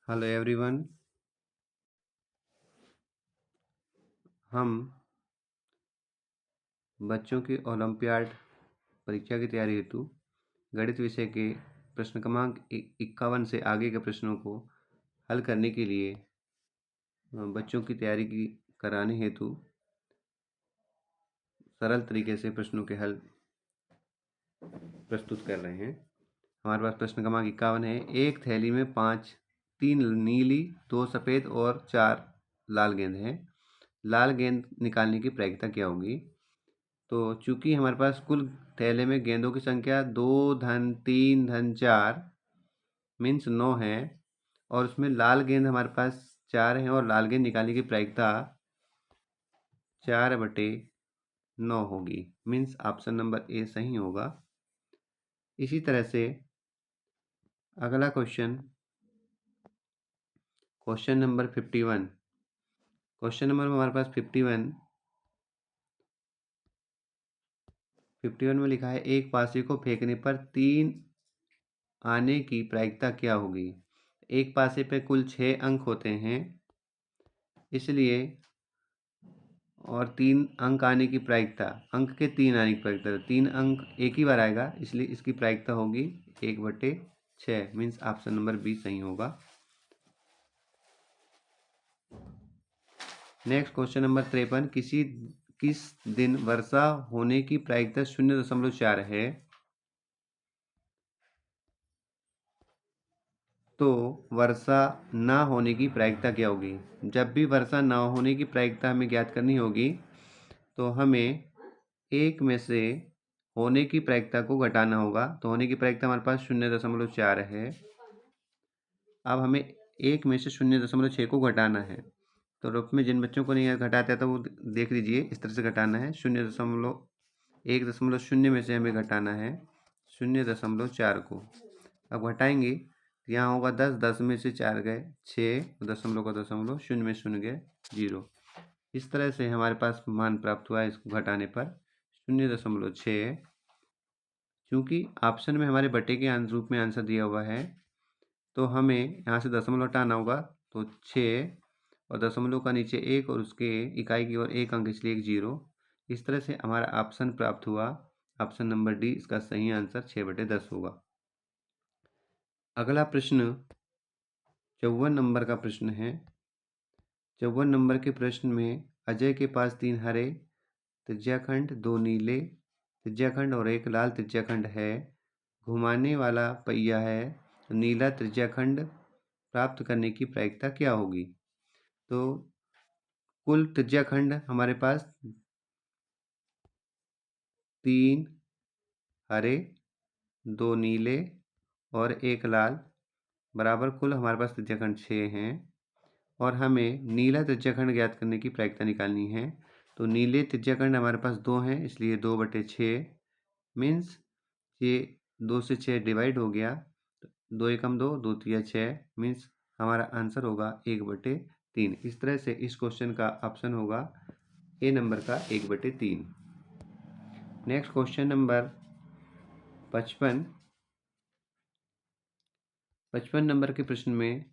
Hello everyone. हम बच्चों की ओलंपियाड परीक्षा की तैयारी हेतु गणित विषय के प्रश्न क्रमांक 51 से आगे के प्रश्नों को हल करने के लिए बच्चों की तैयारी की कराने हेतु सरल तरीके से प्रश्नों के हल प्रस्तुत कर रहे हैं। हमारे पास प्रश्न क्रमांक 51 है। एक थैली में 3 नीली, 2 सफ़ेद और 4 लाल गेंद हैं। लाल गेंद निकालने की प्रायिकता क्या होगी? तो चूंकि हमारे पास कुल थैले में गेंदों की संख्या 2 धन 3 धन 4 मीन्स 9 है और उसमें लाल गेंद हमारे पास 4 है और लाल गेंद निकालने की प्रायिकता 4/9 होगी। मीन्स ऑप्शन नंबर ए सही होगा। इसी तरह से अगला क्वेश्चन नंबर 51। क्वेश्चन नंबर में हमारे पास 51 में लिखा है एक पासे को फेंकने पर 3 आने की प्रायिकता क्या होगी? एक पासे पे कुल 6 अंक होते हैं, इसलिए और 3 अंक आने की प्रायिकता, अंक के 3 आने की प्रायिकता, 3 अंक एक ही बार आएगा, इसलिए इसकी प्रायिकता होगी 1/6। मीन्स ऑप्शन नंबर बी सही होगा। Next question number 53। किस दिन वर्षा होने की प्रायिकता 0.4 है? तो वर्षा ना होने की प्रायिकता क्या होगी? जब भी वर्षा ना होने की प्रायिकता हमें ज्ञात करनी होगी तो हमें एक में से होने की प्रायिकता को घटाना होगा। तो होने की प्रायिकता हमारे पास 0.4 है। अब हमें एक में से 0.6 को घटाना है। तो रूप में जिन बच्चों को नहीं घटाते तो वो देख लीजिए, इस तरह से घटाना है। 0.1 में से हमें घटाना है 0.4 को। अब घटाएंगे तो यहाँ होगा 10, 10 में से 4 गए 6, दशमलव का दशमलव, 0 में 0 गए 0। इस तरह से हमारे पास मान प्राप्त हुआ है इसको घटाने पर 0.6। क्योंकि ऑप्शन में हमारे बटे के रूप में आंसर दिया हुआ है तो हमें यहाँ से दशमलव हटाना होगा। तो 6 और दशमलव का नीचे 1 और उसके इकाई की ओर 1 अंक, इसलिए 1 0। इस तरह से हमारा ऑप्शन प्राप्त हुआ। ऑप्शन नंबर डी इसका सही आंसर 6/10 होगा। अगला प्रश्न 54 नंबर का प्रश्न है। 54 नंबर के प्रश्न में अजय के पास 3 हरे त्रिज्याखंड, 2 नीले त्रिज्याखंड और 1 लाल त्रिज्याखंड है। घुमाने वाला पहिया है तो नीला त्रिज्याखंड प्राप्त करने की प्रायिकता क्या होगी? तो कुल त्रिज्याखंड हमारे पास 3 हरे, 2 नीले और 1 लाल बराबर कुल हमारे पास त्रिज्याखंड 6 हैं और हमें नीला त्रिज्याखंड ज्ञात करने की प्रायिकता निकालनी है। तो नीले त्रिज्याखंड हमारे पास 2 हैं, इसलिए 2/6 मीन्स ये 2 से 6 डिवाइड हो गया। 2 एकम 2, 2 तिया 6 मीन्स हमारा आंसर होगा 1/3। इस तरह से इस क्वेश्चन का ऑप्शन होगा ए नंबर का 1/3। नेक्स्ट क्वेश्चन नंबर 55 नंबर के प्रश्न में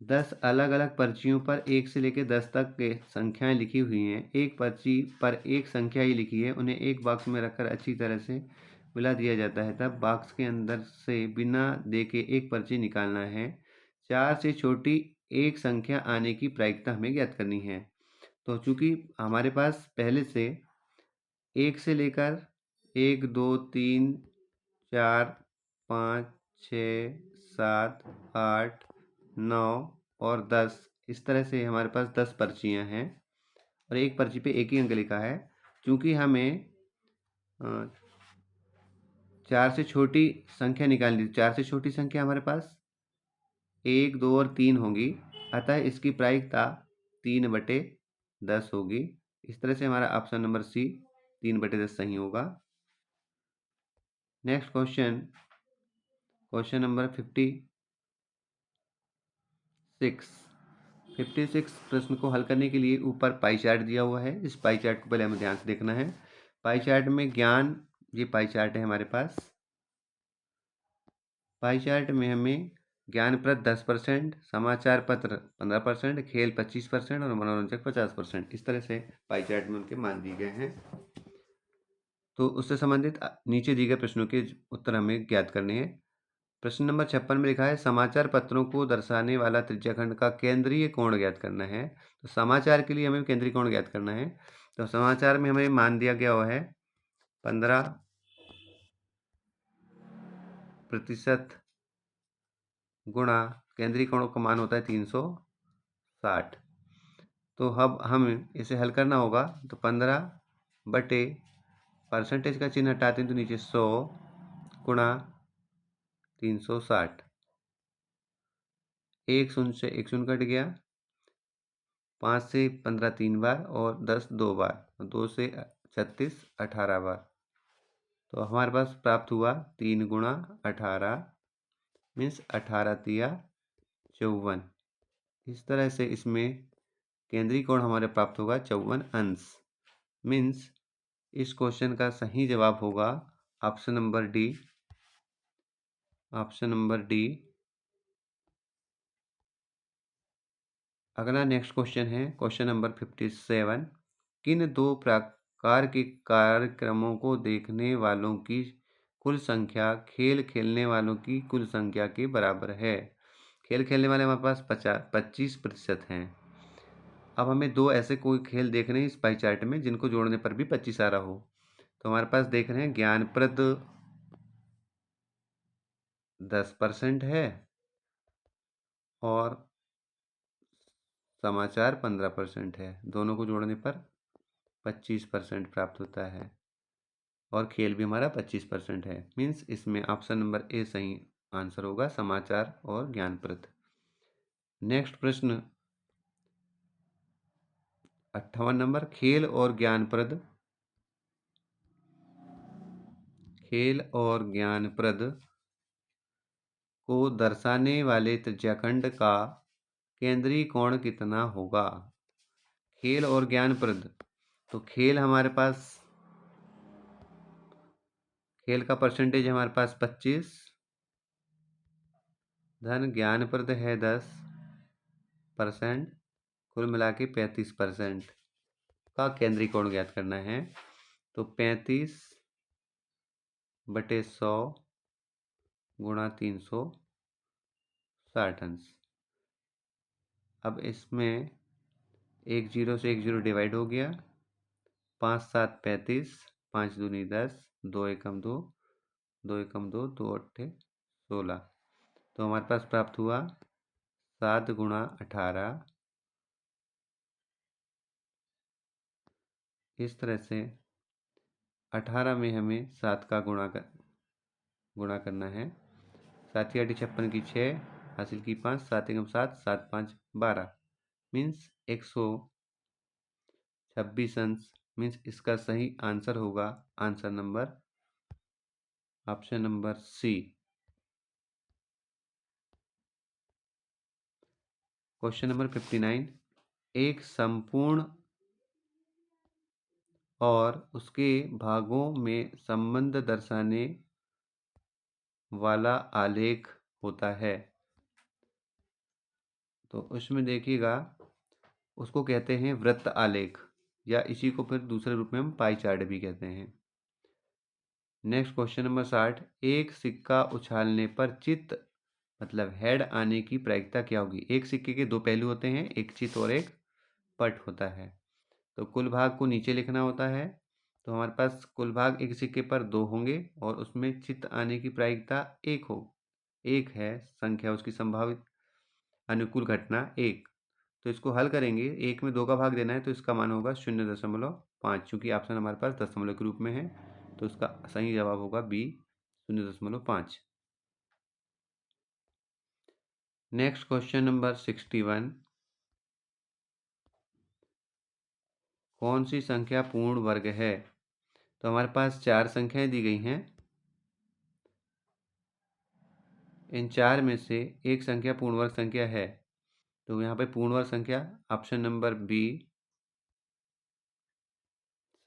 10 अलग अलग पर्चियों पर 1 से लेकर 10 तक के संख्याएं लिखी हुई हैं। एक पर्ची पर एक संख्या ही लिखी है, उन्हें एक बॉक्स में रखकर अच्छी तरह से मिला दिया जाता है। तब बॉक्स के अंदर से बिना देखे एक पर्ची निकालना है। 4 से छोटी एक संख्या आने की प्रायिकता हमें ज्ञात करनी है। तो चूंकि हमारे पास पहले से 1 से लेकर 1 2 3 4 5 6 7 8 9 और 10 इस तरह से हमारे पास 10 पर्चियाँ हैं और एक पर्ची पे एक ही अंक लिखा है। चूंकि हमें 4 से छोटी संख्या निकालनी, 4 से छोटी संख्या हमारे पास 1 2 और 3 होगी, अतः इसकी प्रायिकता 3/10 होगी। इस तरह से हमारा ऑप्शन नंबर सी 3/10 सही होगा। नेक्स्ट क्वेश्चन नंबर 56 प्रश्न को हल करने के लिए ऊपर पाई चार्ट दिया हुआ है। इस पाई चार्ट को पहले हमें ध्यान से देखना है। पाई चार्ट में ज्ञान, ये पाई चार्ट है हमारे पास। पाई चार्ट में हमें ज्ञानप्रद 10%, समाचार पत्र 15%, खेल 25% और मनोरंजक 50%। इस तरह से पाई चार्ट में उनके मान दिए गए हैं। तो उससे संबंधित नीचे दिए गए प्रश्नों के उत्तर हमें ज्ञात करने हैं। प्रश्न नंबर 56 में लिखा है समाचार पत्रों को दर्शाने वाला त्रिज्याखंड का केंद्रीय कोण ज्ञात करना है। तो समाचार के लिए हमें केंद्रीय कोण ज्ञात करना है। तो समाचार में हमें मान दिया गया हुआ है 15% गुणा केंद्रीय कोण का मान होता है 360। तो अब हमें इसे हल करना होगा। तो 15 बटे परसेंटेज का चिन्ह हटाते हैं तो नीचे 100 गुणा 360। एक शून्य से एक शून्य कट गया, 5 से 15 3 बार और 10 2 बार, 2 से 36 18 बार। तो हमारे पास प्राप्त हुआ 3 गुणा 18 मीन्स 18 तिया 54। इस तरह से इसमें केंद्रीय कोण हमारे प्राप्त होगा 54 अंश। मीन्स इस क्वेश्चन का सही जवाब होगा option number D. Option number D. अगला नेक्स्ट क्वेश्चन है क्वेश्चन नंबर 57। किन दो प्रकार के कार्यक्रमों को देखने वालों की कुल संख्या खेल खेलने वालों की कुल संख्या के बराबर है? खेल खेलने वाले हमारे पास 25% हैं। अब हमें दो ऐसे कोई खेल देख रहे हैं इस पाई चार्ट में जिनको जोड़ने पर भी 25 आ रहा हो। तो हमारे पास देख रहे हैं ज्ञानप्रद 10% है और समाचार 15% है। दोनों को जोड़ने पर 25% प्राप्त होता है और खेल भी हमारा 25% है। मीन्स इसमें ऑप्शन नंबर ए सही आंसर होगा, समाचार और ज्ञानप्रद। नेक्स्ट प्रश्न 58 नंबर, खेल और ज्ञानप्रद को दर्शाने वाले त्रिज्याखंड का केंद्रीय कोण कितना होगा? खेल और ज्ञानप्रद, तो खेल हमारे पास खेल का परसेंटेज हमारे पास 25 धन ज्ञानप्रद है 10%, कुल मिला के 35% का केंद्रीय कोण ज्ञात करना है। तो 35 बटे 100 गुणा 360 अंश। अब इसमें एक जीरो से एक जीरो डिवाइड हो गया, 5 7 35, 5 दूनी 10, 2 एकम 2, 2 एकम 2, 2 अट्ठे 16। तो हमारे पास प्राप्त हुआ 7 गुणा 18। इस तरह से 18 में हमें 7 का गुणा करना है। 7 आठी 56 की 6, हासिल की 5, 7 एकम 7, 7 5 12 मीन्स 126 अंश। मीन्स इसका सही आंसर होगा answer number option number C. Question number 59। एक संपूर्ण और उसके भागों में संबंध दर्शाने वाला आलेख होता है। तो उसमें देखिएगा उसको कहते हैं वृत्त आलेख, या इसी को फिर दूसरे रूप में हम पाई चार्ट भी कहते हैं। Next question number 60। एक सिक्का उछालने पर चित्त मतलब हेड आने की प्रायिकता क्या होगी? एक सिक्के के दो पहलू होते हैं, एक चित्त और एक पट होता है। तो कुल भाग को नीचे लिखना होता है। तो हमारे पास कुल भाग एक सिक्के पर 2 होंगे और उसमें चित्त आने की प्रायिकता 1 है संख्या, उसकी संभावित अनुकूल घटना 1। तो इसको हल करेंगे, 1 में 2 का भाग देना है तो इसका मान होगा 0.5। चूँकि ऑप्शन हमारे पास दशमलव के रूप में है तो इसका सही जवाब होगा बी 0.5। Next question number 61। कौन सी संख्या पूर्ण वर्ग है? तो हमारे पास 4 संख्याएं दी गई हैं। इन 4 में से एक संख्या पूर्ण वर्ग संख्या है। तो यहाँ पे पूर्ण वर्ग संख्या ऑप्शन नंबर बी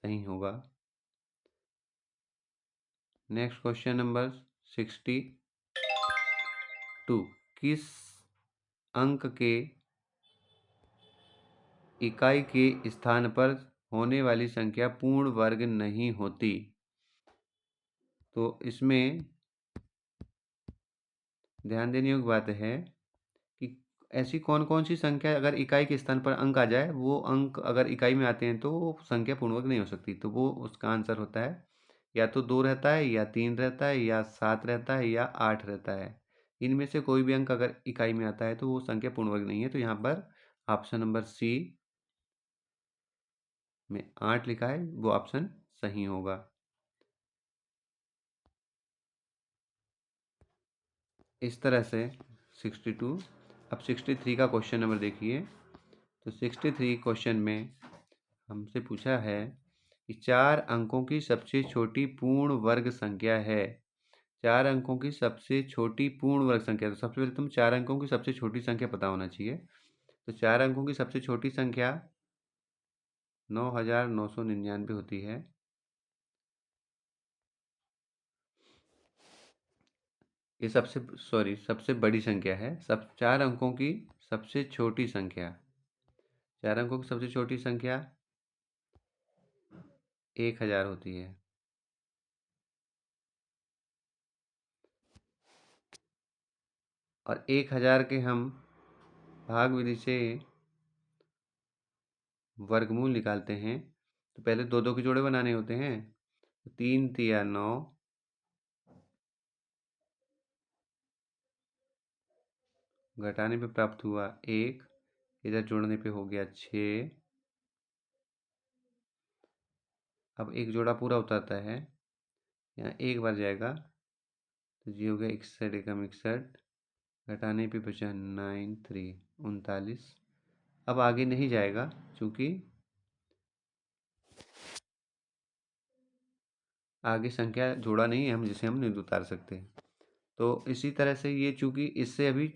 सही होगा। Next question number 62। किस अंक के इकाई के स्थान पर होने वाली संख्या पूर्ण वर्ग नहीं होती? तो इसमें ध्यान देने योग्य बात है कि ऐसी कौन-कौन सी संख्या अगर इकाई के स्थान पर अंक आ जाए, वो अंक अगर इकाई में आते हैं तो वो संख्या पूर्ण वर्ग नहीं हो सकती। तो वो उसका आंसर होता है या तो 2 रहता है, या 3 रहता है, या 7 रहता है, या 8 रहता है। इनमें से कोई भी अंक अगर इकाई में आता है तो वो संख्या पूर्ण वर्ग नहीं है। तो यहाँ पर ऑप्शन नंबर सी में 8 लिखा है, वो ऑप्शन सही होगा। इस तरह से 62। अब 63 का क्वेश्चन नंबर देखिए। तो 63 क्वेश्चन में हमसे पूछा है कि 4 अंकों की सबसे छोटी पूर्ण वर्ग संख्या है। 4 अंकों की सबसे छोटी पूर्ण वर्ग संख्या। तो सबसे पहले तुम 4 अंकों की सबसे छोटी संख्या पता होना चाहिए। तो 4 अंकों की सबसे छोटी संख्या 9999 होती है। ये सबसे बड़ी संख्या है। सब 4 अंकों की सबसे छोटी संख्या, 4 अंकों की सबसे छोटी संख्या 1000 होती है। और 1000 के हम भाग विधि से वर्गमूल निकालते हैं। तो पहले 2-2 के जोड़े बनाने होते हैं। 3 तिया 9, घटाने पे प्राप्त हुआ 1, इधर जोड़ने पे हो गया 6। अब एक जोड़ा पूरा उतरता है, यहाँ एक बार जाएगा तो जी हो गया 61 एकम 61, घटाने पे बचा 9 3 39। अब आगे नहीं जाएगा क्योंकि आगे संख्या जोड़ा नहीं है हम, जिसे हम नहीं उतार सकते। तो इसी तरह से ये चूंकि इससे अभी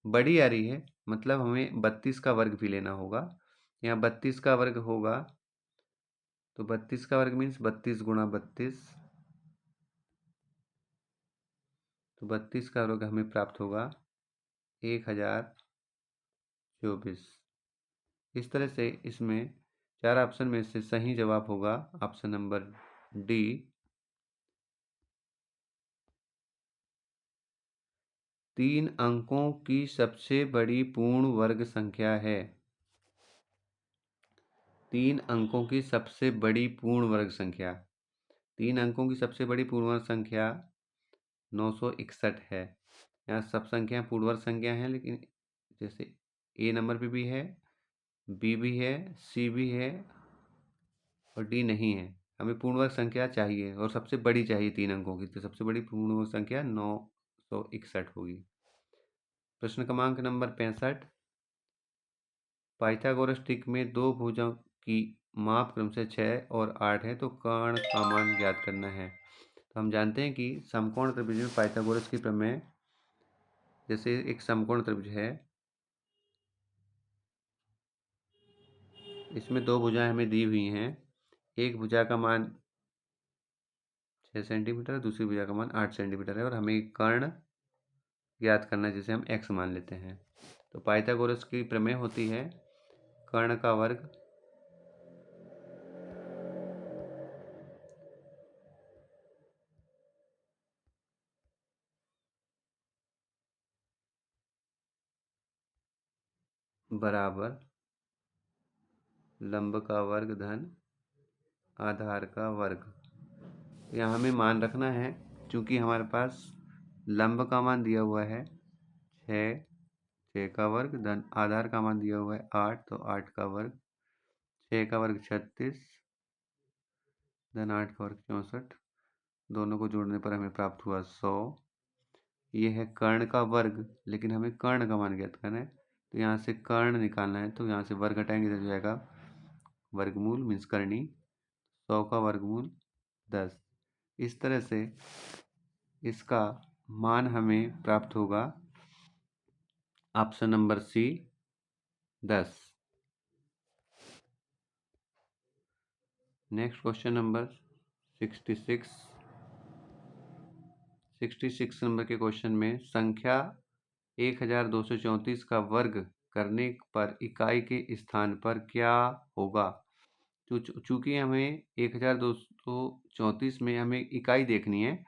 बड़ी आ रही है, मतलब हमें 32 का वर्ग भी लेना होगा। यहाँ 32 का वर्ग होगा तो 32 का वर्ग मीन्स 32 गुणा 32। तो 32 का वर्ग हमें प्राप्त होगा 1024। इस तरह से इसमें 4 ऑप्शन में से सही जवाब होगा ऑप्शन नंबर डी। 3 अंकों की सबसे बड़ी पूर्ण वर्ग संख्या है। 3 अंकों की सबसे बड़ी पूर्ण वर्ग संख्या, 3 अंकों की सबसे बड़ी पूर्ण वर्ग संख्या 961 है। यहाँ सब संख्या पूर्ण वर्ग संख्या हैं, लेकिन जैसे ए नंबर पे भी है, बी भी है, सी भी है और डी नहीं है। हमें पूर्ण वर्ग संख्या चाहिए और सबसे बड़ी चाहिए 3 अंकों की। तो सबसे बड़ी पूर्ण वर्ग संख्या 961 होगी। प्रश्न क्रमांक नंबर 65। पाइथागोरस ट्रिक में दो भुजों की माप क्रम से 6 और 8 है, तो कर्ण का मान ज्ञात करना है। तो हम जानते हैं कि समकोण त्रिभुज में पाइथागोरस की प्रमेय, जैसे एक समकोण त्रिभुज है, इसमें दो भुजाएं हमें दी हुई हैं। एक भुजा का मान 6 सेंटीमीटर, दूसरी भुजा का मान 8 सेंटीमीटर है, और हमें कर्ण ज्ञात करना है जिसे हम x मान लेते हैं। तो पाइथागोरस की प्रमेय होती है कर्ण का वर्ग बराबर लंब का वर्ग धन आधार का वर्ग। यहाँ हमें मान रखना है, क्योंकि हमारे पास लंब का मान दिया हुआ है 6, 6 का वर्ग धन आधार का मान दिया हुआ है 8, तो 8 का वर्ग, 6 का वर्ग 36 धन 8 का वर्ग 64। दोनों को जोड़ने पर हमें प्राप्त हुआ 100। ये है कर्ण का वर्ग, लेकिन हमें कर्ण का मान ज्ञात करना है। तो यहाँ से कर्ण निकालना है, तो यहाँ से वर्ग हटाएंगे तो जाएगा वर्गमूल मीन्स करनी। 100 का वर्गमूल 10। इस तरह से इसका मान हमें प्राप्त होगा option number C 10। Next question number 66 number के क्वेश्चन में संख्या 1234 का वर्ग करने पर इकाई के स्थान पर क्या होगा? तो चूंकि हमें 1234 में हमें इकाई देखनी है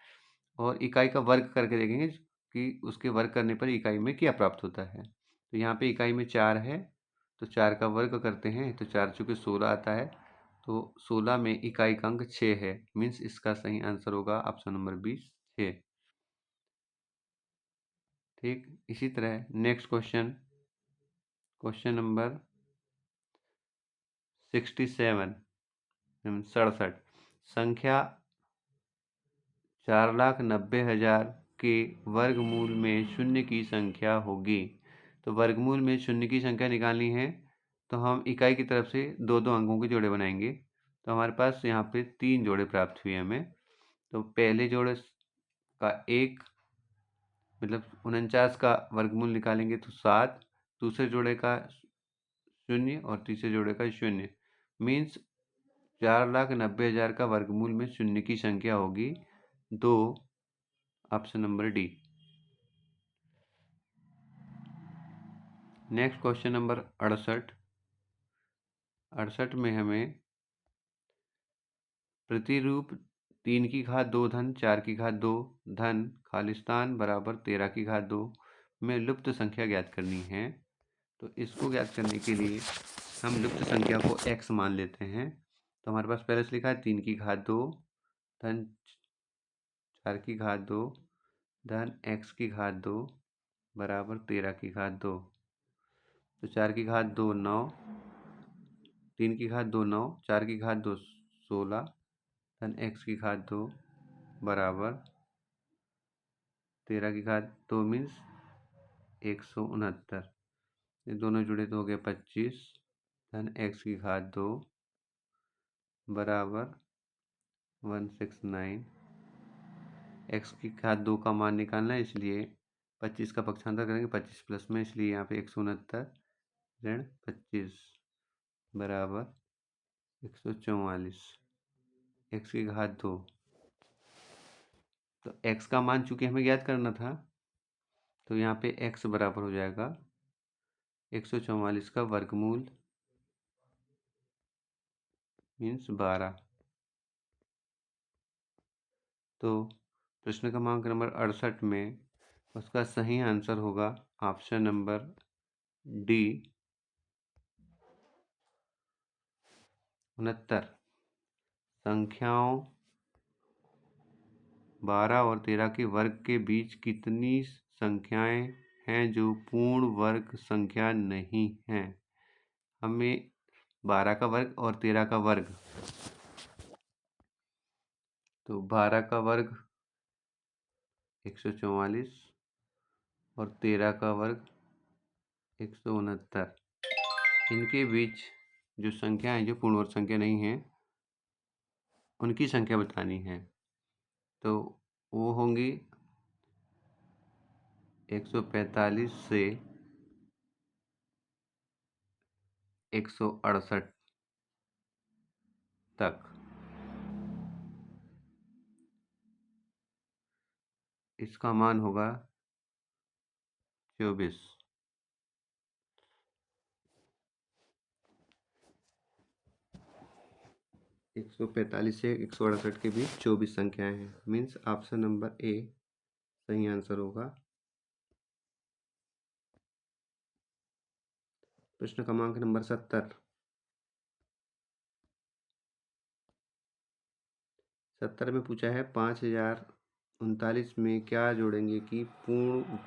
और इकाई का वर्ग करके देखेंगे कि उसके वर्ग करने पर इकाई में क्या प्राप्त होता है। तो यहाँ पे इकाई में 4 है, तो 4 का वर्ग करते हैं तो 4 चूँकि 16 आता है, तो 16 में इकाई का अंक 6 है। मीन्स इसका सही आंसर होगा ऑप्शन नंबर 20 6। ठीक, इसी तरह नेक्स्ट क्वेश्चन, क्वेश्चन नंबर 67 67 संख्या 4,90,000 के वर्गमूल में शून्य की संख्या होगी। तो वर्गमूल में शून्य की संख्या निकालनी है तो हम इकाई की तरफ से दो दो अंकों के जोड़े बनाएंगे। तो हमारे पास यहाँ पे 3 जोड़े प्राप्त हुए हमें। तो पहले जोड़े का 1 मतलब 49 का वर्गमूल निकालेंगे तो 7, दूसरे जोड़े का 0 और तीसरे जोड़े का 0। मीन्स 4,90,000 का वर्गमूल में शून्य की संख्या होगी 2, option number D. Next question number 68 में हमें प्रतिरूप 3 की घात 2 धन 4 की घात 2 धन खालिस्तान बराबर 13 की घात 2 में लुप्त संख्या ज्ञात करनी है। तो इसको ज्ञात करने के लिए हम लुप्त संख्या को x मान लेते हैं। तो हमारे पास पहले से लिखा है 3 की घात 2 धन 4 की घात 2 धन x की घात 2 बराबर 13 की घात 2। तो 4 की घात 2 9, 3 की घात 2 9, 4 की घात 2 16 धन x की घात 2 बराबर 13 की घात 2 मीन्स 169। ये दोनों जुड़े तो हो गए 25 धन x की घात 2 बराबर 169। x की घात 2 का मान निकालना है, इसलिए 25 का पक्षांतर करेंगे 25 प्लस में, इसलिए यहाँ पे 169 ऋण 25 बराबर 144। x की घात 2, तो x का मान चूंकि हमें ज्ञात करना था तो यहाँ पे x बराबर हो जाएगा 144 का वर्गमूल मीन्स 12। तो प्रश्न क्रमांक नंबर 68 में उसका सही आंसर होगा ऑप्शन नंबर डी 69। संख्याओं 12 और 13 के वर्ग के बीच कितनी संख्याएं हैं जो पूर्ण वर्ग संख्या नहीं हैं? हमें 12 का वर्ग और 13 का वर्ग, तो 12 का वर्ग 144 और 13 का वर्ग 169, इनके बीच जो संख्या है जो पूर्ण वर्ग संख्या नहीं है उनकी संख्या बतानी है। तो वो होंगी 145 से 168 तक। इसका मान होगा 24। 145 से 168 के बीच 24 संख्याएं हैं। मीन्स ऑप्शन नंबर ए सही आंसर होगा। प्रश्न क्रमांक नंबर 70 में पूछा है 5039 में क्या जोड़ेंगे कि पूर्ण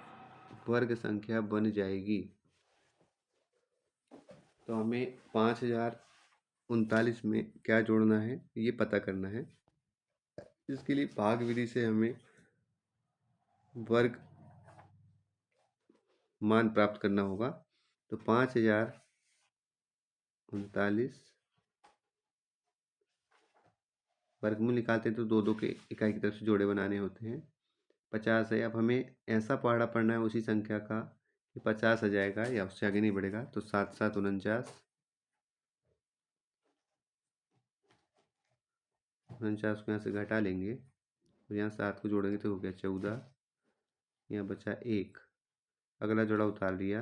वर्ग संख्या बन जाएगी? तो हमें 5039 में क्या जोड़ना है ये पता करना है। इसके लिए भाग विधि से हमें वर्ग मान प्राप्त करना होगा। तो 5039 वर्गमूल निकालते हैं तो दो दो के इकाई की तरफ से जोड़े बनाने होते हैं। 50 है, अब हमें ऐसा पहाड़ा पढ़ना है उसी संख्या का कि 50 आ जाएगा या उससे आगे नहीं बढ़ेगा। तो 7 7 49, 49 को यहाँ से घटा लेंगे तो यहाँ 7 को जोड़ेंगे तो हो गया 14, यहाँ बचा 1। अगला जोड़ा उतार लिया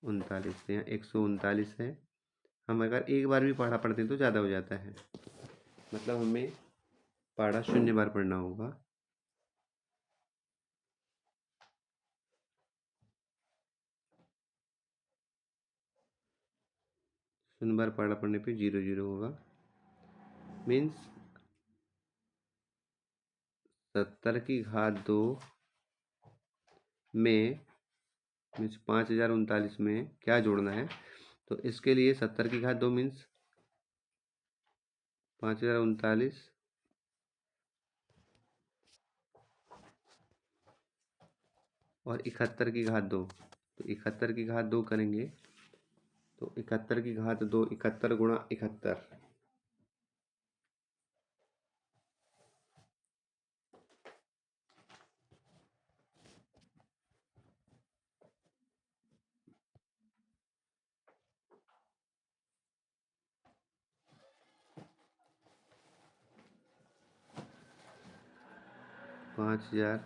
39 से, यहाँ 139 है। हम अगर एक बार भी पढ़ा पढ़ते हैं तो ज़्यादा हो जाता है, मतलब हमें पढ़ा 0 बार पढ़ना होगा। शून्य बार पढ़ा पढ़ने पे 0 0 होगा। मीन्स 70 की घात 2 में मीन्स 5039 में क्या जोड़ना है, तो इसके लिए 70 की घात 2 मीन्स 5039 और 71 की घात 2, तो 71 की घात 2 करेंगे तो 71 की घात 2 71 गुणा 71, पाँच हजार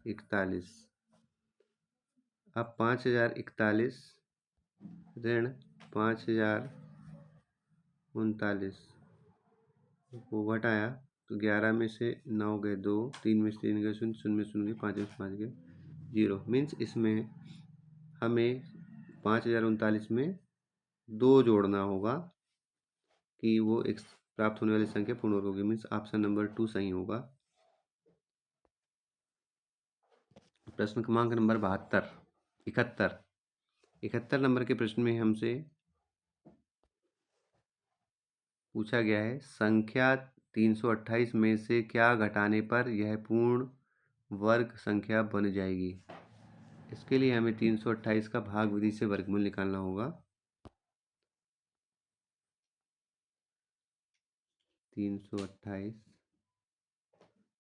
इकतालीस। अब 5041 ऋण 5039 को घटाया तो 11 में से 9 गए 2, 3 में से 3 गए 0, 0 में 0 गए 5 में से 5 गए 0। मीन्स इसमें हमें 5039 में 2 जोड़ना होगा कि वो एक प्राप्त होने वाली संख्या पूर्ण वर्ग होगी। मीन्स ऑप्शन नंबर 2 सही होगा। प्रश्न क्रमांक नंबर 71 नंबर के प्रश्न में हमसे पूछा गया है संख्या 328 में से क्या घटाने पर यह पूर्ण वर्ग संख्या बन जाएगी। इसके लिए हमें 328 का भाग विधि से वर्गमूल निकालना होगा। 328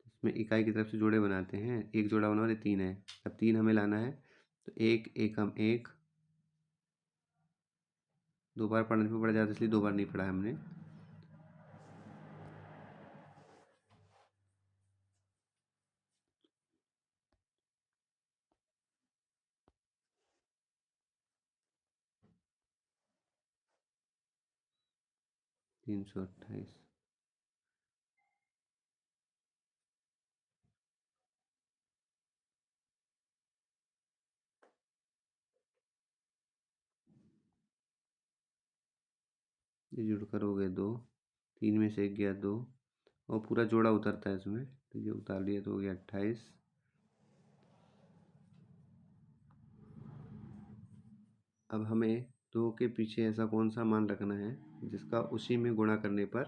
इसमें इकाई की तरफ से जोड़े बनाते हैं, एक जोड़ा बना और 3 है। अब 3 हमें लाना है तो एक एकम एक, 2 बार पढ़ने पर पड़ जाता है इसलिए 2 बार नहीं पढ़ा हमने। तीन सौ अट्ठाईस ये जुड़कर हो गए 2, 3 में से 1 गया 2 और पूरा जोड़ा उतरता है इसमें, तो ये उतार लिया तो हो गया 28। अब हमें 2 के पीछे ऐसा कौन सा मान रखना है जिसका उसी में गुणा करने पर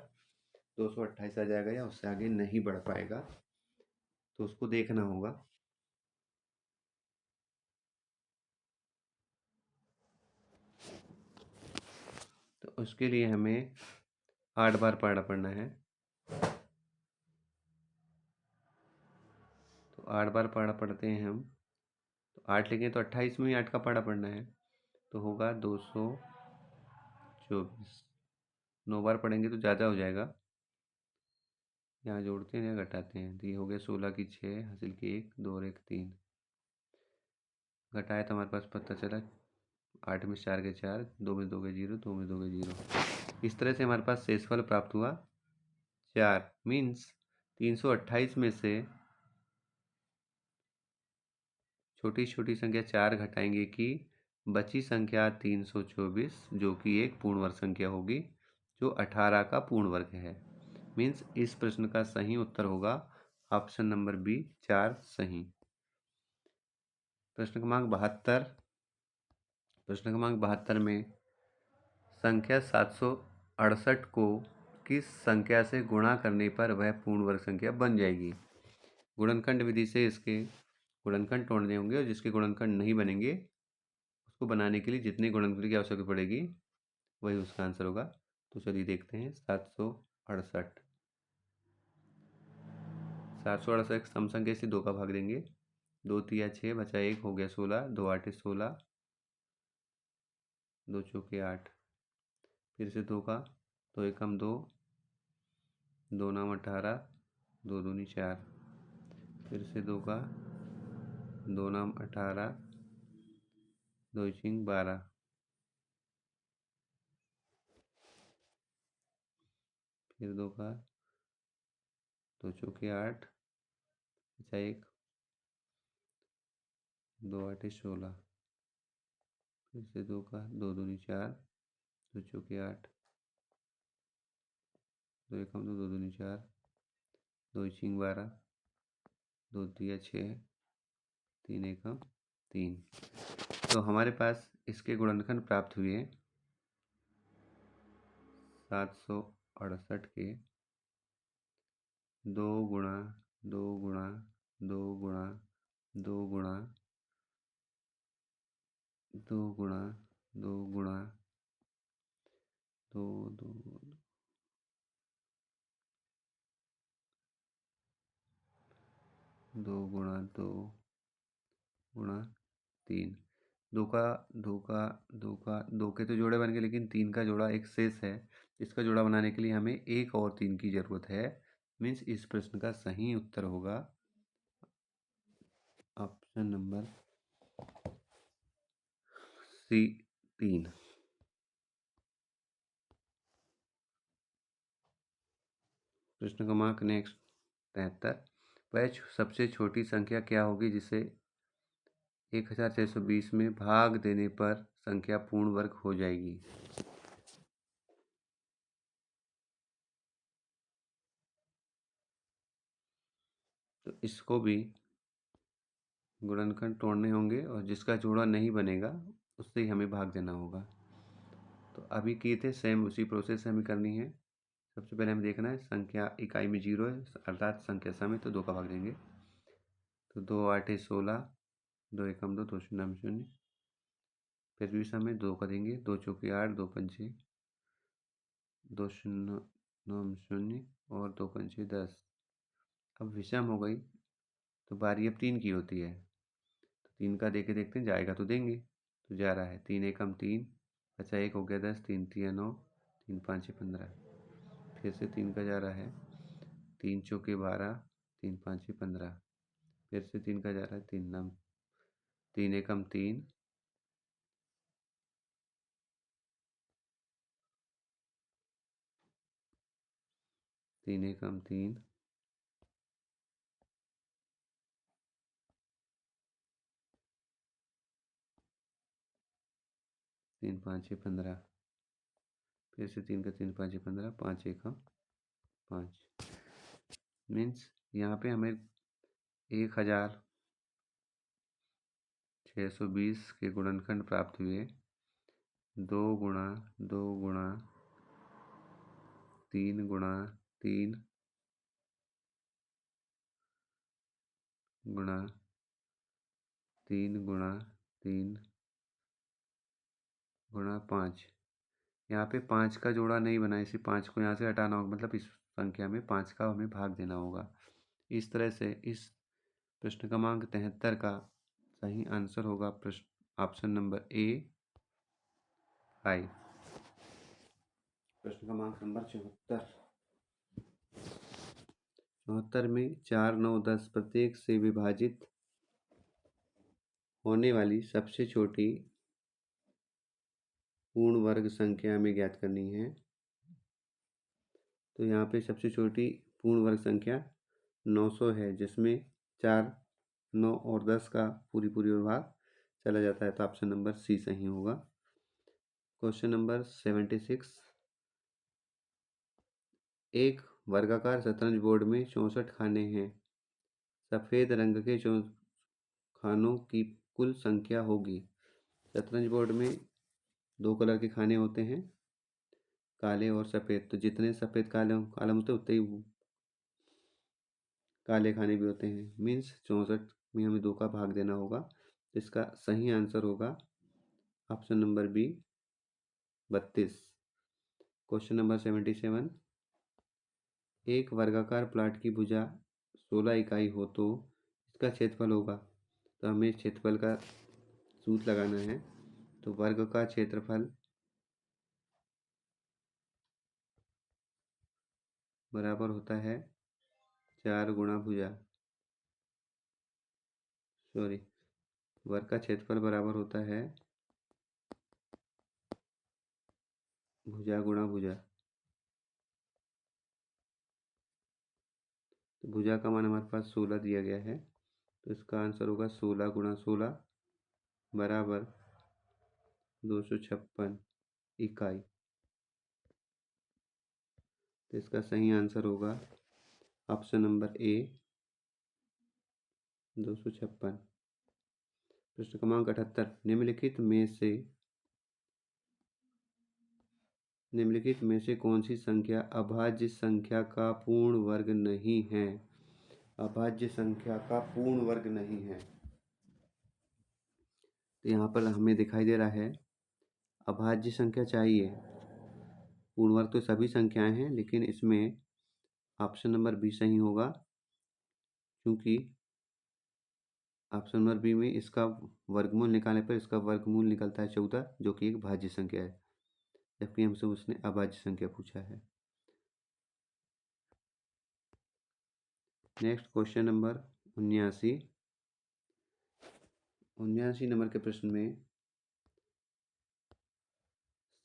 228 आ जाएगा या उससे आगे नहीं बढ़ पाएगा, तो उसको देखना होगा। तो उसके लिए हमें 8 बार पढ़ना पड़ना है। तो 8 बार पढ़ा पढ़ते हैं हम, तो 8 लिखें तो 28 में ही 8 का पढ़ा पढ़ना है, तो होगा 224। 9 बार पढ़ेंगे तो ज़्यादा हो जाएगा, यहाँ जोड़ते हैं या घटाते हैं, तो ये हो गया 16 की 6 हासिल की 1 2 और 1 3, घटाया तो हमारे पास पता चला 8 में 4 के 4, 2 में 2 के 0, 2 में 2 के 0। इस तरह से हमारे पास शेषफल प्राप्त हुआ 4। मीन्स 328 में से छोटी छोटी संख्या 4 घटाएंगे कि बची संख्या 324 जो कि एक पूर्ण वर्ग संख्या होगी जो 18 का पूर्ण वर्ग है। मीन्स इस प्रश्न का सही उत्तर होगा ऑप्शन नंबर बी 4 सही। प्रश्न क्रमांक 72 में संख्या 768 को किस संख्या से गुणा करने पर वह पूर्ण वर्ग संख्या बन जाएगी। गुणनखंड विधि से इसके गुणनखंड तोड़ने होंगे और जिसके गुणनखंड नहीं बनेंगे उसको बनाने के लिए जितने गुणनखंड की आवश्यकता पड़ेगी वही उसका आंसर होगा। तो चलिए देखते हैं 768 सम संख्या से 2 का भाग देंगे, 2 तिया 6 बचा 1 हो गया 16, 2 8 16, 2 चौके 8, फिर से 2 का 2 एकम 2, 2 9 18, 2 दूनी 4, फिर से 2 का 2 नाम 18, 2 छींग 12, फिर 2 का 2 चौके 8, अच्छा 1, 2 8 16, फिर से 2 का 2 दूनी 4, 2 चौके 8, 2 एकम 2, 2 दूनी 4, 2 छींग 12, 2 तिया 6, 3 एकम 3। तो हमारे पास इसके गुणनखंड प्राप्त हुए 768 के 2 गुणा 2 गुणा 2 गुणा 2 गुणा 2 गुणा 2 गुणा 2 2 2 गुणा 2 गुणा 3। 2 का 2 का 2 का 2 के तो जोड़े बन गए, लेकिन 3 का जोड़ा एक शेष है। इसका जोड़ा बनाने के लिए हमें 1 और 3 की ज़रूरत है। मीन्स इस प्रश्न का सही उत्तर होगा ऑप्शन नंबर सी 3। प्रश्न क्रमांक नेक्स्ट 73। वह सबसे छोटी संख्या क्या होगी जिसे 1620 में भाग देने पर संख्या पूर्ण वर्ग हो जाएगी? तो इसको भी गुणनखंड तोड़ने होंगे और जिसका जोड़ा नहीं बनेगा उससे ही हमें भाग देना होगा। तो अभी किए थे सेम उसी प्रोसेस से हमें करनी है। सबसे पहले हमें देखना है संख्या इकाई में 0 है, अर्थात संख्या सम है, तो 2 का भाग देंगे। तो 2 8 16, 2 एकम 2, 2 शून्य 0, फिर भी सम है, 2 का देंगे, 2 चौके 8, 2 पंचे 2 शून्य 9 0 और 2 पंचे 10। अब विषम हो गई तो बारी अब 3 की होती है। तो 3 का देके देखते हैं, जाएगा तो देंगे। तो जा रहा है 3 एकम 3, अच्छा 1 हो गया 10, 3 तिया 9, 3 पाँचे 15, फिर से 3 का जा रहा है, 3 चौके 12, 3 पाँचे 15, फिर से 3 का जा रहा है, 3 नाम 3 एकम 3, 3 एकम 3, 3 पाँचे 15, फिर से 3 का 3 पाँचे 15, 5 एकम 5। मीन्स यहाँ पे हमें 1620 के गुणनखंड प्राप्त हुए 2 गुणा 2 गुणा 3 गुणा 3 गुणा 3 गुणा 3 गुणा 5। यहाँ पे 5 का जोड़ा नहीं बना, इसे 5 को यहाँ से हटाना होगा, मतलब इस संख्या में 5 का हमें भाग देना होगा। इस तरह से इस प्रश्न क्रमांक 73 का सही आंसर होगा प्रश्न ऑप्शन नंबर ए 5। प्रश्न क्रमांक नंबर 74 में 4 9 10 प्रत्येक से विभाजित होने वाली सबसे छोटी पूर्ण वर्ग संख्या हमें ज्ञात करनी है। तो यहाँ पे सबसे छोटी पूर्ण वर्ग संख्या 900 है, जिसमें 4 9 और 10 का पूरी भाग चला जाता है। तो ऑप्शन नंबर सी सही होगा। Question number 76। एक वर्गाकार शतरंज बोर्ड में 64 खाने हैं। सफ़ेद रंग के खानों की कुल संख्या होगी। शतरंज बोर्ड में 2 कलर के खाने होते हैं, काले और सफ़ेद। तो जितने सफ़ेद कालम होते हैं उतने ही काले खाने भी होते हैं। मीन्स 64 में हमें 2 का भाग देना होगा। इसका सही आंसर होगा option number B 32। Question number 77। एक वर्गाकार प्लाट की भुजा 16 इकाई हो तो इसका क्षेत्रफल होगा। तो हमें क्षेत्रफल का सूत्र लगाना है। तो वर्ग का क्षेत्रफल बराबर होता है 4 गुणा भुजा। सॉरी, वर्ग का क्षेत्रफल बराबर होता है भुजा गुणा भुजा। तो भुजा का मान हमारे पास 16 दिया गया है, तो इसका आंसर होगा 16 गुणा 16 बराबर 256 इकाई। तो इसका सही आंसर होगा ऑप्शन नंबर ए 256। प्रश्न क्रमांक 78, निम्नलिखित में से कौन सी संख्या अभाज्य संख्या का पूर्ण वर्ग नहीं है? अभाज्य संख्या का पूर्ण वर्ग नहीं है। तो यहाँ पर हमें दिखाई दे रहा है अभाज्य संख्या चाहिए, पूर्ण वर्ग तो सभी संख्याएं हैं, लेकिन इसमें ऑप्शन नंबर बी सही होगा, क्योंकि ऑप्शन नंबर बी में इसका वर्गमूल निकालने पर इसका वर्गमूल निकलता है 14, जो कि एक भाज्य संख्या है, जबकि हमसे उसने अभाज्य संख्या पूछा है। नेक्स्ट क्वेश्चन नंबर 79 नंबर के प्रश्न में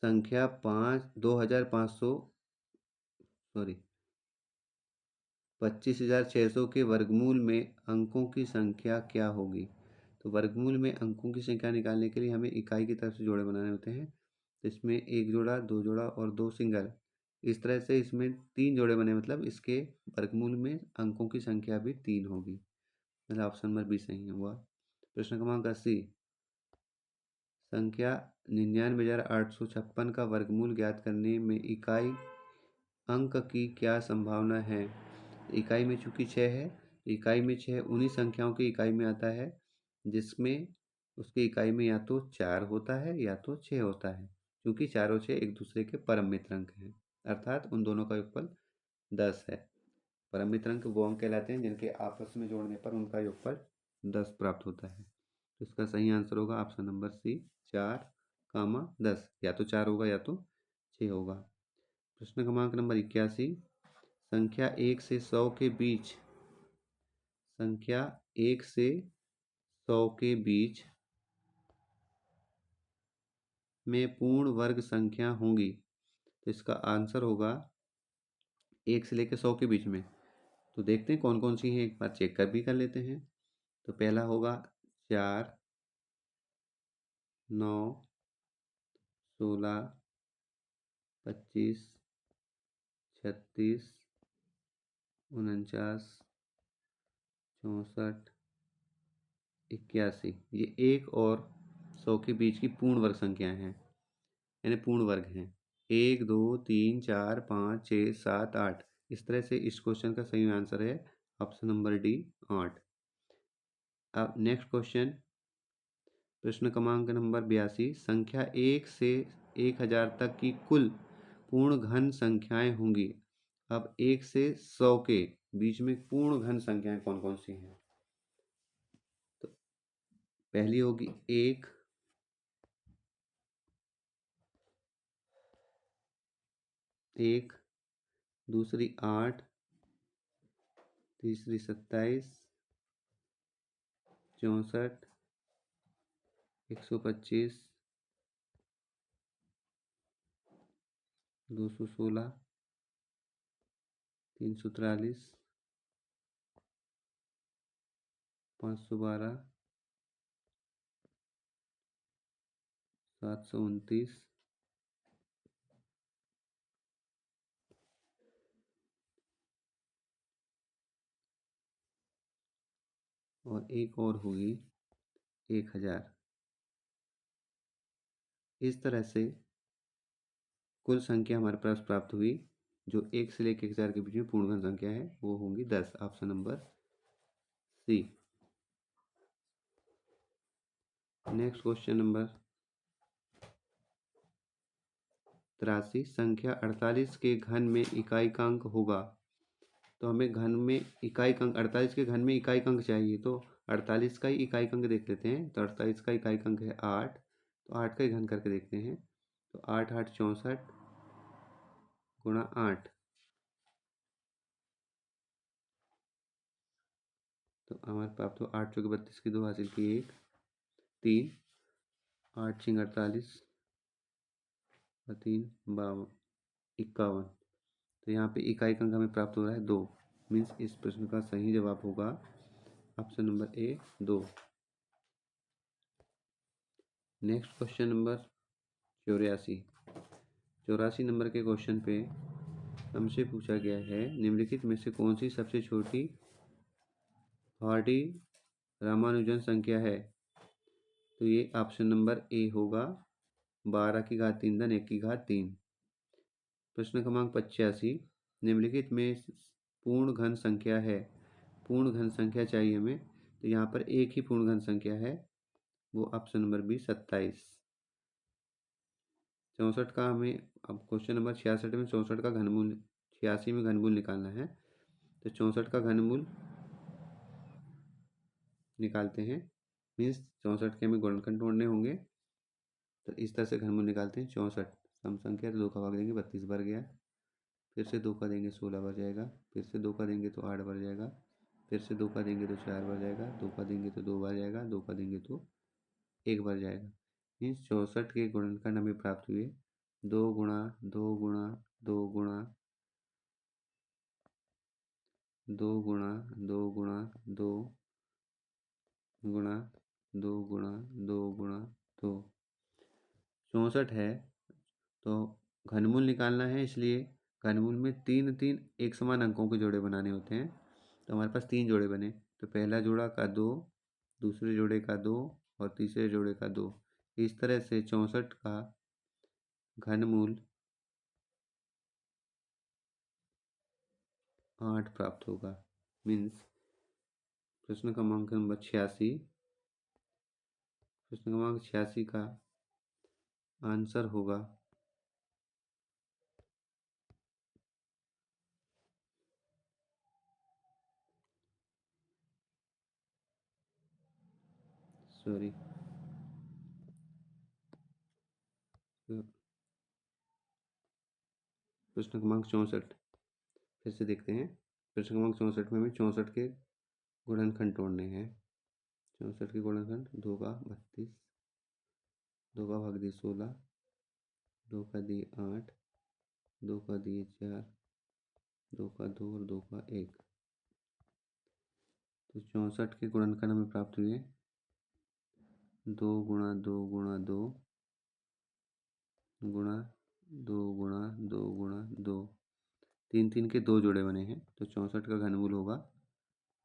संख्या 25,600 के वर्गमूल में अंकों की संख्या क्या होगी? तो वर्गमूल में अंकों की संख्या निकालने के लिए हमें इकाई की तरफ से जोड़े बनाने होते हैं। तो इसमें एक जोड़ा, दो जोड़ा और दो सिंगल, इस तरह से इसमें 3 जोड़े बने, मतलब इसके वर्गमूल में अंकों की संख्या भी 3 होगी। मतलब ऑप्शन नंबर बी सही हुआ। प्रश्न क्रमांक 80, संख्या 99,856 का वर्गमूल ज्ञात करने में इकाई अंक की क्या संभावना है? इकाई में चूंकि 6 है, इकाई में 6 उन्हीं संख्याओं की इकाई में आता है जिसमें उसकी इकाई में या तो 4 होता है या तो 6 होता है, क्योंकि 4 और 6 एक दूसरे के परम मित्र अंक हैं, अर्थात उन दोनों का योगफल 10 है। परम मित्र अंक वो अंक कहलाते हैं जिनके आपस में जोड़ने पर उनका योगफल 10 प्राप्त होता है। तो इसका सही आंसर होगा ऑप्शन नंबर सी 4, 10, या तो 4 होगा या तो 6 होगा। प्रश्न क्रमांक नंबर 81, संख्या 1 से 100 के बीच में पूर्ण वर्ग संख्या होंगी। तो इसका आंसर होगा 1 से लेकर 100 के बीच में। तो देखते हैं कौन कौन सी हैं, एक बार चेक कर भी कर लेते हैं। तो पहला होगा 4, 9, 16, 25, 36, 49, 64, 81। ये 1 और 100 के बीच की पूर्ण वर्ग संख्याएं हैं, यानी पूर्ण वर्ग हैं। 1, 2, 3, 4, 5, 6, 7, 8। इस तरह से इस क्वेश्चन का सही आंसर है ऑप्शन नंबर डी 8। अब नेक्स्ट क्वेश्चन, प्रश्न क्रमांक नंबर 82, संख्या 1 से 1000 तक की कुल पूर्ण घन संख्याएं होंगी। अब 1 से 100 के बीच में पूर्ण घन संख्याएं कौन कौन सी हैं? तो पहली होगी 1, दूसरी 8, तीसरी 27, 64, 125, 216, 343, 512, 729 और एक और होगी 1000। इस तरह से कुल संख्या हमारे पास प्राप्त हुई जो 1 से लेकर 1000 के बीच में पूर्ण घन संख्या है, वो होंगी 10, option number C. Next question number 83, संख्या 48 के घन में इकाई का अंक होगा। तो हमें घन में इकाई अंक 48 के घन में इकाई अंक चाहिए, तो 48 का ही इकाई अंक देख लेते हैं। तो 48 का इकाई अंक है 8, तो 8 का ही घन करके देखते हैं। तो 8 8 64 गुणा 8, तो हमारे प्राप्त हो 8 चौके 32 की 2 हासिल की 1 3 8 6 48 और 3 52 51। तो यहाँ पे इकाई अंक हमें प्राप्त हो रहा है 2। मीन्स इस प्रश्न का सही जवाब होगा option number A 2। Next question number 84 number के क्वेश्चन पे हमसे पूछा गया है निम्नलिखित में से कौन सी सबसे छोटी हार्डी रामानुजन संख्या है। तो ये ऑप्शन नंबर ए होगा 12 की घात 3 धन 1 की घात 3। प्रश्न क्रमांक 85 निम्नलिखित में पूर्ण घन संख्या है। पूर्ण घन संख्या चाहिए हमें, तो यहाँ पर एक ही पूर्ण घन संख्या है, वो ऑप्शन नंबर बी 27। 64 का हमें अब क्वेश्चन नंबर 66 में 64 का घनमूल 86 में घनमूल निकालना है। तो 64 का घनमूल निकालते हैं। मीन्स 64 के हमें गुणनखंड ढूंढने होंगे। तो इस तरह से घनमूल निकालते हैं। 64 सम संख्या, तो 2 का भाग देंगे 32 भर गया। फिर से 2 का देंगे 16 भर जाएगा। फिर से 2 का देंगे तो 8 भर जाएगा। फिर से 2 का देंगे तो 4 भर जाएगा। 2 का देंगे तो 2 भर जाएगा। 2 का देंगे तो 1 भर जाएगा। मीन्स 64 के गुणनखंड हमें प्राप्त हुए 2 गुणा 2 गुणा 2 गुणा 2 गुणा 2 गुणा 2 गुणा 2 गुणा 2 गुणा 2। 64 है तो घनमूल निकालना है, इसलिए घनमूल में 3 एक समान अंकों के जोड़े बनाने होते हैं। तो हमारे पास 3 जोड़े बने। तो पहला जोड़ा का 2, दूसरे जोड़े का 2 और तीसरे जोड़े का 2। इस तरह से 64 का घनमूल 8 प्राप्त होगा। मीन्स प्रश्न क्रमांक नंबर 86 का आंसर होगा सॉरी प्रश्न क्रमांक 64 फिर से देखते हैं। प्रश्न क्रमांक 64 में हमें 64 के गुणनखंड तोड़ने हैं। 64 के गुणनखंड 2 का 32, 2 का भाग दिए 16, 2 का दिए 8, 2 का दिए 4, 2 का 2 और 2 का 1। तो 64 के गुणनखंड हमें प्राप्त हुए 2 गुणा 2 गुणा 2 गुणा 2 गुणा 2 गुणा 2। 3 के 2 जोड़े बने हैं। तो 64 का घनमूल होगा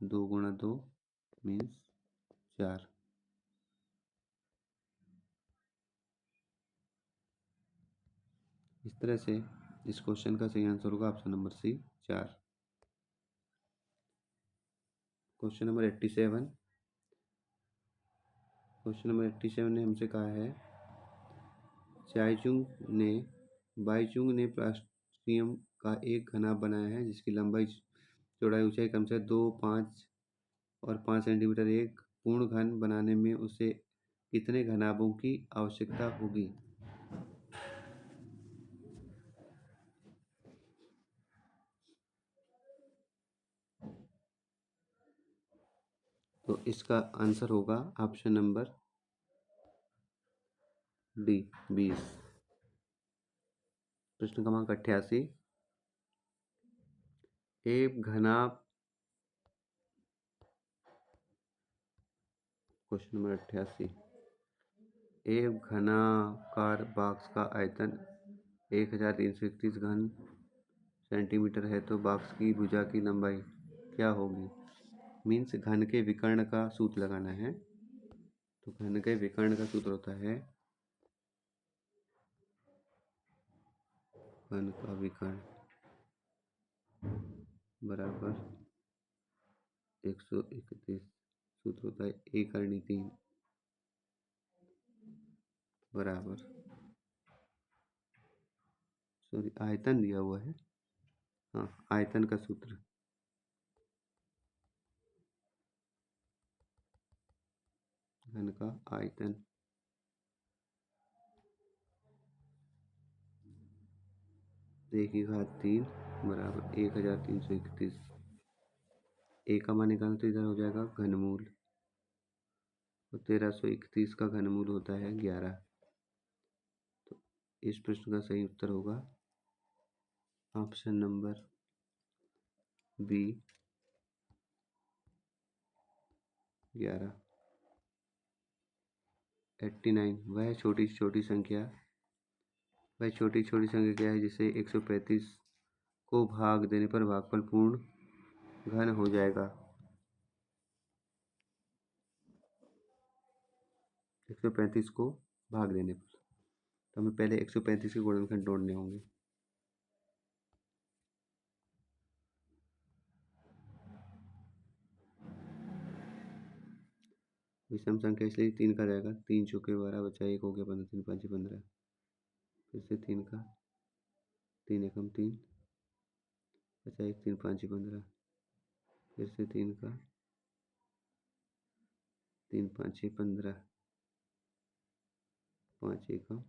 2 गुणा 2 मीन्स 4। इस तरह से इस क्वेश्चन का सही आंसर होगा option number C 4। Question number 87 ने हमसे कहा है बाईचुंग ने प्लास्टियम का एक घनाभ बनाया है जिसकी लंबाई चौड़ाई ऊंचाई कम से 2, 5 और 5 सेंटीमीटर। एक पूर्ण घन बनाने में उसे कितने घनाभों की आवश्यकता होगी। तो इसका आंसर होगा ऑप्शन नंबर डी 20। प्रश्न क्रमांक 88 एक घनाभ क्वेश्चन नंबर 88 एक घनाकार बॉक्स का आयतन 1331 घन सेंटीमीटर है तो बॉक्स की भुजा की लंबाई क्या होगी। मीन्स घन के विकर्ण का सूत्र लगाना है। तो घन के विकर्ण का सूत्र होता है घन का विकर्ण बराबर 131। सूत्र होता है 1/3 बराबर सॉरी आयतन दिया हुआ है। हाँ, आयतन का सूत्र घन का आयतन 1/3 बराबर 1331। ए का मान निकालना तो इधर हो जाएगा घनमूल, तो 1331 का घनमूल होता है 11। तो इस प्रश्न का सही उत्तर होगा ऑप्शन नंबर बी 11। 89 वह छोटी छोटी संख्या क्या है जिसे 135 को भाग देने पर भागफल पूर्ण घन हो जाएगा। 135 को भाग देने पर, तो हमें पहले 135 के गुणनखंड ढूंढने होंगे। विषम संख्या इसलिए 3 का रहेगा, 3 चौके 12 बचा 1 हो गया 15, 3 5 15, फिर से 3 का, 3 एकम 3 बचा 1, 3 5 15, फिर से 3 का, 3 5 15, 5 एकम,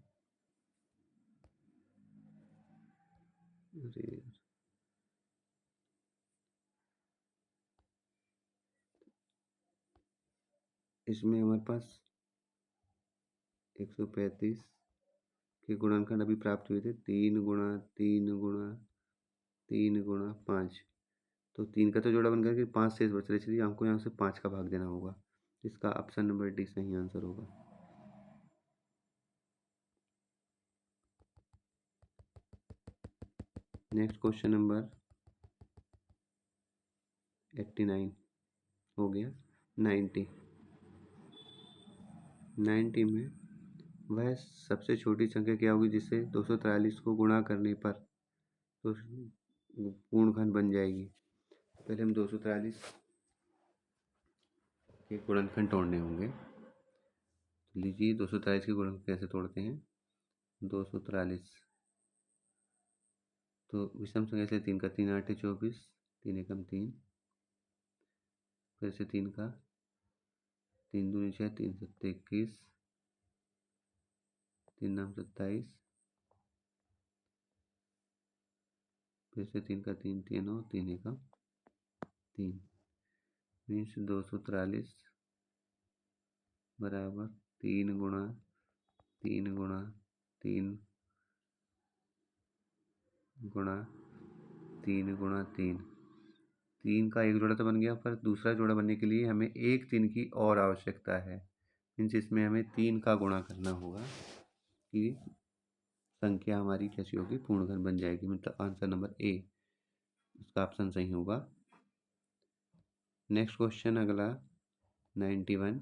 अरे इसमें हमारे पास 135 के गुणनखंड अभी प्राप्त हुए थे, 3 गुणा 3 गुणा 3 गुणा 5, तो 3 का तो जोड़ा बन गया कि 5 शेष बच रहे, इसलिए हमको यहाँ से 5 का भाग देना होगा। इसका ऑप्शन नंबर डी सही आंसर होगा। नेक्स्ट क्वेश्चन नंबर 89 हो गया। 90 में वह सबसे छोटी संख्या क्या होगी जिससे 243 को गुणा करने पर तो पूर्ण घन बन जाएगी। पहले हम 243 के गुणनखंड तोड़ने होंगे। लीजिए 243 के गुणनखंड कैसे तोड़ते हैं। 243 तो विषम संख्या से 3 का, 3 8 24, 3 एकम 3, फिर से 3 का, 3 दूनी 6, 3 7 21, 3 9 27, फिर से 3 का, 3 3 9, 3 एकम 3, मीन्स 243 बराबर 3 गुणा 3 गुणा 3 गुणा 3 गुणा 3। 3 का एक जोड़ा तो बन गया, पर दूसरा जोड़ा बनने के लिए हमें एक 3 की और आवश्यकता है, मीन्स इसमें हमें 3 का गुणा करना होगा कि संख्या हमारी कैसी होगी, पूर्ण घन बन जाएगी। मतलब आंसर नंबर ए, इसका ऑप्शन सही होगा। नेक्स्ट क्वेश्चन अगला 91,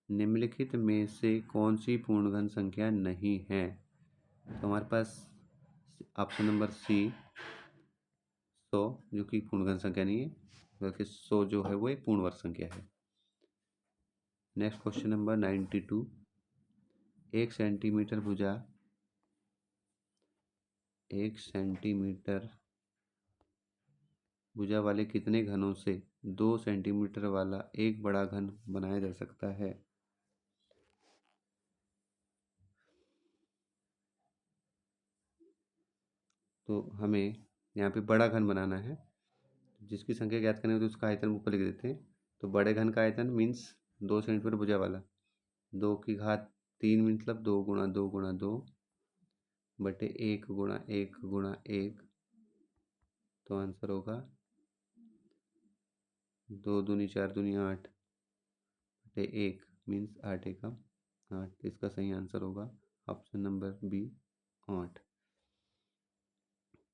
निम्नलिखित में से कौन सी पूर्णघन संख्या नहीं है। तो हमारे पास ऑप्शन नंबर सी 100 जो कि पूर्णघन संख्या नहीं है, बल्कि 100 जो है वो एक पूर्ण वर्ग संख्या है। नेक्स्ट क्वेश्चन नंबर 92, 1 सेंटीमीटर भुजा 1 सेंटीमीटर भुजा वाले कितने घनों से 2 सेंटीमीटर वाला एक बड़ा घन बनाया जा सकता है। तो हमें यहाँ पे बड़ा घन बनाना है, जिसकी संख्या ज्ञात करनी होती है उसका आयतन ऊपर लिख देते हैं। तो बड़े घन का आयतन मीन्स 2 सेंटीमीटर भुजा वाला, 2 की घात 3 मतलब 2 गुणा 2 गुणा 2 बटे 1 गुणा 1 गुणा 1, तो आंसर होगा 2 दूनी 4 दूनी 8 बटे 1 मीन्स 8 एकम 8। इसका सही आंसर होगा ऑप्शन नंबर बी 8।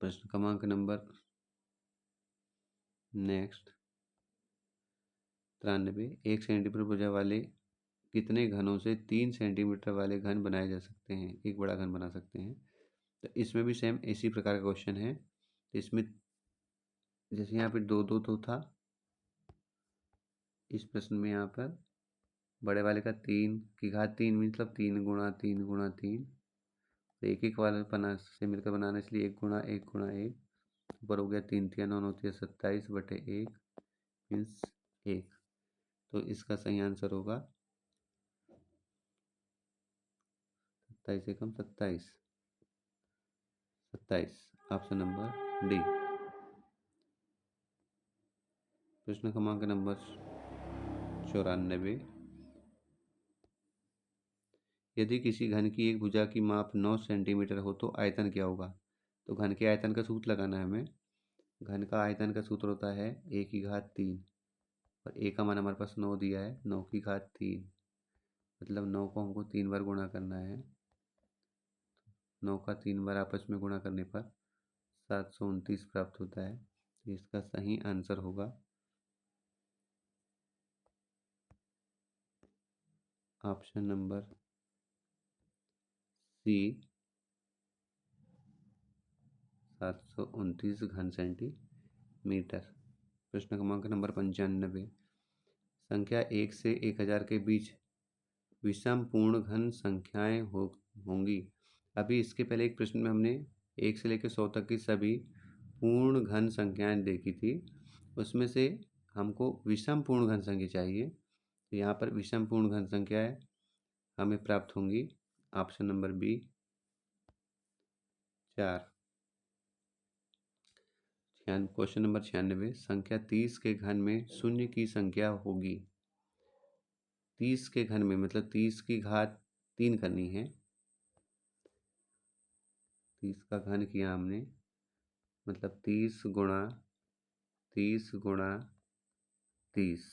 प्रश्न क्रमांक नंबर नेक्स्ट 93, 1 सेंटीमीटर भुजा वाले कितने घनों से 3 सेंटीमीटर वाले घन बनाए जा सकते हैं, एक बड़ा घन बना सकते हैं। तो इसमें भी सेम इसी प्रकार का क्वेश्चन है। तो इसमें जैसे यहाँ पे 2 2 तो था, इस प्रश्न में यहाँ पर बड़े वाले का 3 की घात 3 मतलब 3 गुणा 3 गुणा 3, तो एक एक वाले बना से मिलकर बनाना, इसलिए 1 गुणा 1 गुणा 1 ऊपर हो गया 3 3 9 होती है 27 बटे 1 मीन्स 1। तो इसका सही आंसर होगा 27 एकम 27, 27 ऑप्शन नंबर डी। प्रश्न क्रमांक नंबर 94। यदि किसी घन की एक भुजा की माप 9 सेंटीमीटर हो तो आयतन क्या होगा? तो घन के आयतन का सूत्र लगाना है हमें। घन का आयतन का सूत्र होता है a की घात 3, और a का मान हमारे पास 9 दिया है, 9 की घात 3, मतलब 9 को हमको 3 बार गुणा करना है। 9 का 3 बार आपस में गुणा करने पर 729 प्राप्त होता है। तो इसका सही आंसर होगा ऑप्शन नंबर सी, 729 घन सेंटीमीटर। प्रश्न क्रमांक नंबर 95। संख्या 1 से 1000 के बीच विषम पूर्ण घन संख्याएं होंगी। अभी इसके पहले एक प्रश्न में हमने 1 से लेकर 100 तक की सभी पूर्ण घन संख्याएं देखी थी, उसमें से हमको विषम पूर्ण घन संख्या चाहिए। तो यहाँ पर विषम पूर्ण घन संख्याएं हमें प्राप्त होंगी option number B, 4। Question number 96। संख्या 30 के घन में शून्य की संख्या होगी। 30 के घन में मतलब 30 की घात 3 करनी है। 30 का घन किया हमने, मतलब 30 गुणा 30 गुणा 30,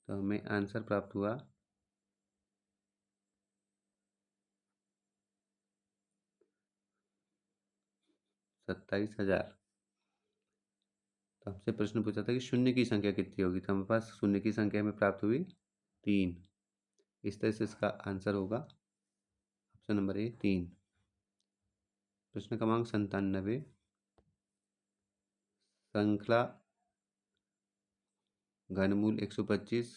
तो हमें आंसर प्राप्त हुआ 27,000। तो हमसे प्रश्न पूछा था कि शून्य की संख्या कितनी होगी, तो हमारे पास शून्य की संख्या हमें प्राप्त हुई 3। इस तरह से इसका आंसर होगा ऑप्शन नंबर ए, 3। प्रश्न क्रमांक 97। श्रृंखला घनमूल 125,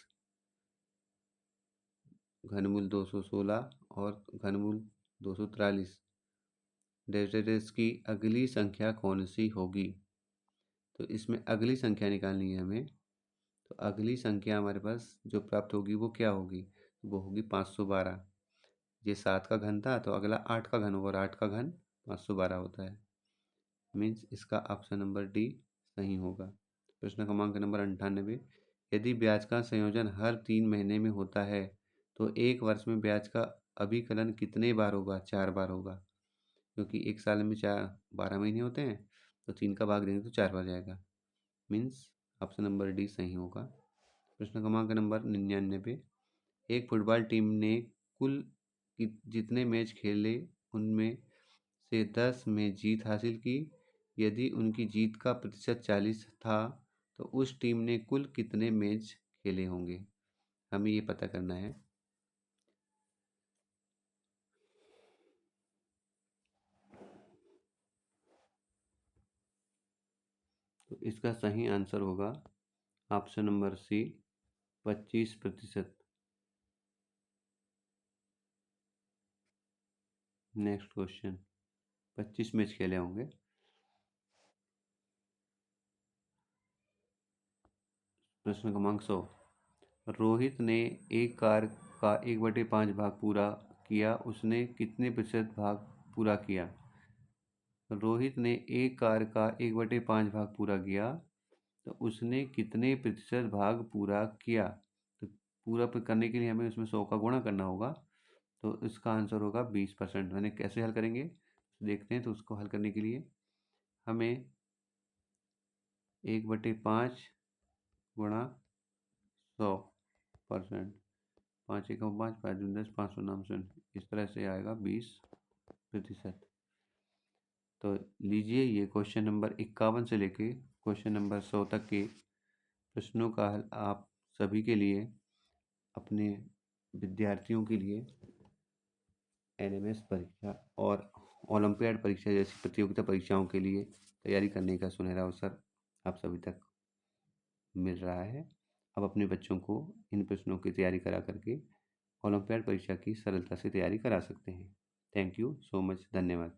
घनमूल 216 और घनमूल 243 डेरिवेटिव्स की अगली संख्या कौन सी होगी? तो इसमें अगली संख्या निकालनी है हमें। तो अगली संख्या हमारे पास जो प्राप्त होगी वो क्या होगी? वो होगी 512। ये 7 का घन था, तो अगला 8 का घन होगा, और 8 का घन 512 होता है। मीन्स इसका ऑप्शन नंबर डी सही होगा। प्रश्न क्रमांक नंबर 98। यदि ब्याज का संयोजन हर 3 महीने में होता है तो एक वर्ष में ब्याज का अभिकलन कितने बार होगा? 4 बार होगा, क्योंकि एक साल में 12 महीने होते हैं, तो 3 का भाग देंगे तो 4 बार जाएगा। मीन्स ऑप्शन नंबर डी सही होगा। प्रश्न क्रमांक नंबर 99। एक फुटबॉल टीम ने कुल जितने मैच खेले उनमें से 10 में जीत हासिल की। यदि उनकी जीत का प्रतिशत 40 था तो उस टीम ने कुल कितने मैच खेले होंगे? हमें ये पता करना है। तो इसका सही आंसर होगा option number C, 25%। Next question, 25 match खेले होंगे। प्रश्न क्रमांक 100। रोहित ने एक कार का 1/5 भाग पूरा किया, उसने कितने प्रतिशत भाग पूरा किया? रोहित ने एक कार का 1/5 भाग पूरा किया, तो उसने कितने प्रतिशत भाग पूरा किया? तो पूरा करने के लिए हमें उसमें 100 का गुणा करना होगा, तो इसका आंसर होगा 20%। मैंने कैसे हल करेंगे देखते हैं। तो उसको हल करने के लिए हमें 1/5 गुणा 100%, 5 एकम 5, 5 दूनी 10, 500 नाम शून्य, इस तरह से आएगा 20%। तो लीजिए ये क्वेश्चन नंबर 51 से लेके क्वेश्चन नंबर 100 तक के प्रश्नों का हल आप सभी के लिए, अपने विद्यार्थियों के लिए एनएमएस परीक्षा और ओलंपियाड परीक्षा जैसी प्रतियोगिता परीक्षाओं के लिए तैयारी करने का सुनहरा अवसर आप सभी तक मिल रहा है। अब अपने बच्चों को इन प्रश्नों की तैयारी करा करके ओलंपियाड परीक्षा की सरलता से तैयारी करा सकते हैं। थैंक यू सो मच, धन्यवाद।